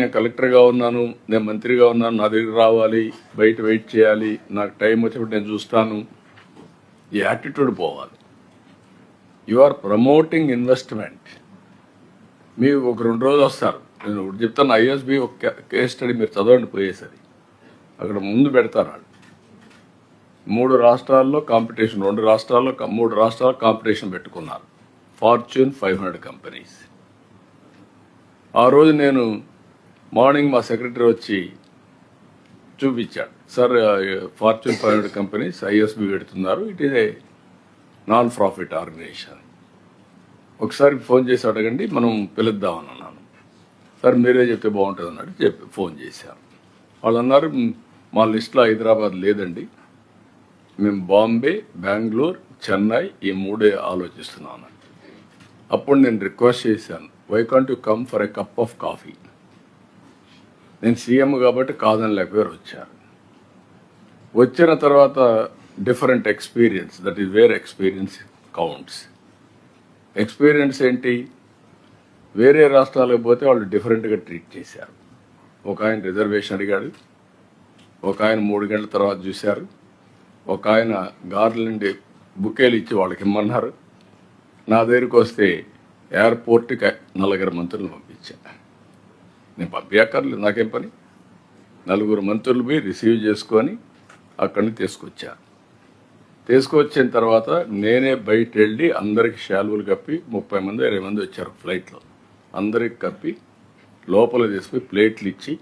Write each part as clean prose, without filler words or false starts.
నేను కలెక్టర్గా ఉన్నాను, నేను మంత్రిగా ఉన్నాను, నా దగ్గర రావాలి, బయట వెయిట్ చేయాలి, నాకు టైం వచ్చినప్పుడు నేను చూస్తాను, ఈ యాటిట్యూడ్ పోవాలి. You are promoting investment. మీరు ఒక 2 రోజులు వస్తారు, నేను ఒకటి చెప్తాను. ఐఎస్బి ఒక కేస్ స్టడీ మీరు చదవండి పోయేసరి. అక్కడ ముందు పెడతారు వాళ్ళు 3 రాష్ట్రాల్లో కాంపిటీషన్, 2 రాష్ట్రాల్లో 3 రాష్ట్రాల్లో కాంపిటీషన్ పెట్టుకున్నారు. Fortune 500 companies. ఆ రోజు నేను మార్నింగ్ మా సెక్రటరీ వచ్చి చూపించాడు, సార్ ఫార్చ్యూన్ 500 కంపెనీస్ ఐఎస్బి పెడుతున్నారు, it is a non profit organization. ఒకసారి ఫోన్ చేసి అడగండి, మనం పిలుద్దామని అన్నాను. సార్ మీరే చెప్తే బాగుంటుంది అన్నాడు. ఫోన్ చేశారు. వాళ్ళు అన్నారు, మా లిస్టులో హైదరాబాద్ లేదండి, మేము బాంబే, బెంగళూరు, చెన్నై ఈ 3 ఆలోచిస్తున్నాం. అప్పుడు నేను రిక్వెస్ట్ చేశాను, why can't you come for a cup of coffee. నేను సీఎం కాబట్టి కాదని లేకపోయారు. వచ్చిన తర్వాత different experience, that is where experience counts. Experience ఏంటి, వేరే రాష్ట్రాలకు పోతే వాళ్ళు డిఫరెంట్గా ట్రీట్ చేశారు. ఒక ఆయన రిజర్వేషన్ అడిగాడు, ఒక ఆయన 3 గంటల తర్వాత చూశారు, ఒక ఆయన గార్లండి బుకేలు ఇచ్చి వాళ్ళకి ఇమ్మన్నారు. నా దగ్గరికి వస్తే ఎయిర్పోర్ట్కి 4 మంత్రులు పంపించాను. నేను పంపించక్కర్లేదు, నాకేం పని. 4 మంత్రులు పోయి రిసీవ్ చేసుకొని అక్కడిని తీసుకొచ్చాను. తీసుకొచ్చిన తర్వాత నేనే బయట వెళ్ళి అందరికి శాలువలు కప్పి, 30 మంది 20 మంది వచ్చారు ఫ్లైట్లో, అందరికి కప్పి లోపల తీసుకుని ప్లేట్లు ఇచ్చి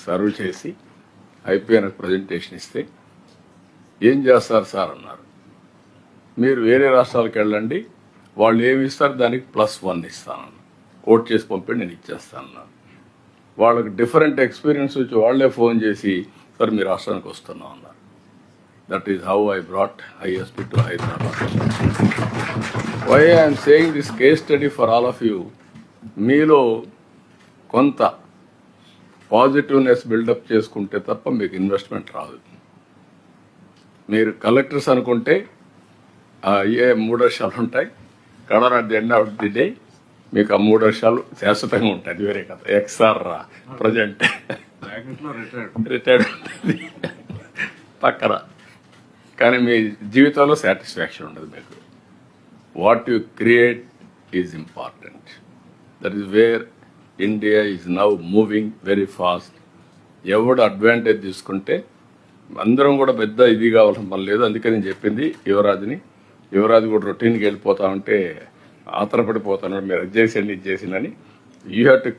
సర్వ్ చేసి అయిపోయిన ప్రజెంటేషన్ ఇస్తే, ఏం చేస్తారు సార్ అన్నారు. మీరు వేరే రాష్ట్రాలకు వెళ్ళండి, వాళ్ళు ఏమి ఇస్తారు దానికి +1 ఇస్తాను, కోట్ చేసి పంపి నేను ఇచ్చేస్తాను. వాళ్ళకి డిఫరెంట్ ఎక్స్పీరియన్స్ వచ్చి వాళ్ళే ఫోన్ చేసి, సార్ మీ రాష్ట్రానికి వస్తున్నాం అన్నారు. That is how I brought ISB to Hyderabad. Why I'm saying this case study for all of you. మీలో కొంత పాజిటివ్నెస్ బిల్డప్ చేసుకుంటే తప్ప మీకు ఇన్వెస్ట్మెంట్ రాదు. మీరు కలెక్టర్స్ అనుకుంటే ఏ 3 వర్షాలు ఉంటాయి, కడర్ at the end of the day మీకు ఆ 3 వర్షాలు శాశ్వతంగా ఉంటాయి. అది వేరే కదా, ఎక్స్ఆర్ ప్రజెంట్ రిటైర్డ్ ఉంటుంది పక్కన. కానీ మీ జీవితంలో సాటిస్ఫాక్షన్ ఉండదు మీకు. What you create is important. That is where India is now moving very fast. ఎవడు అడ్వాంటేజ్ తీసుకుంటే అందరం కూడా పెద్ద ఇది కావాల్సిన పని లేదు. అందుకే నేను చెప్పింది యువరాజు కూడా రొటీన్కి వెళ్ళిపోతా ఉంటే ఆతరపడిపోతాను, మీరు అది చేసిండి ఇది చేసిందని. You have to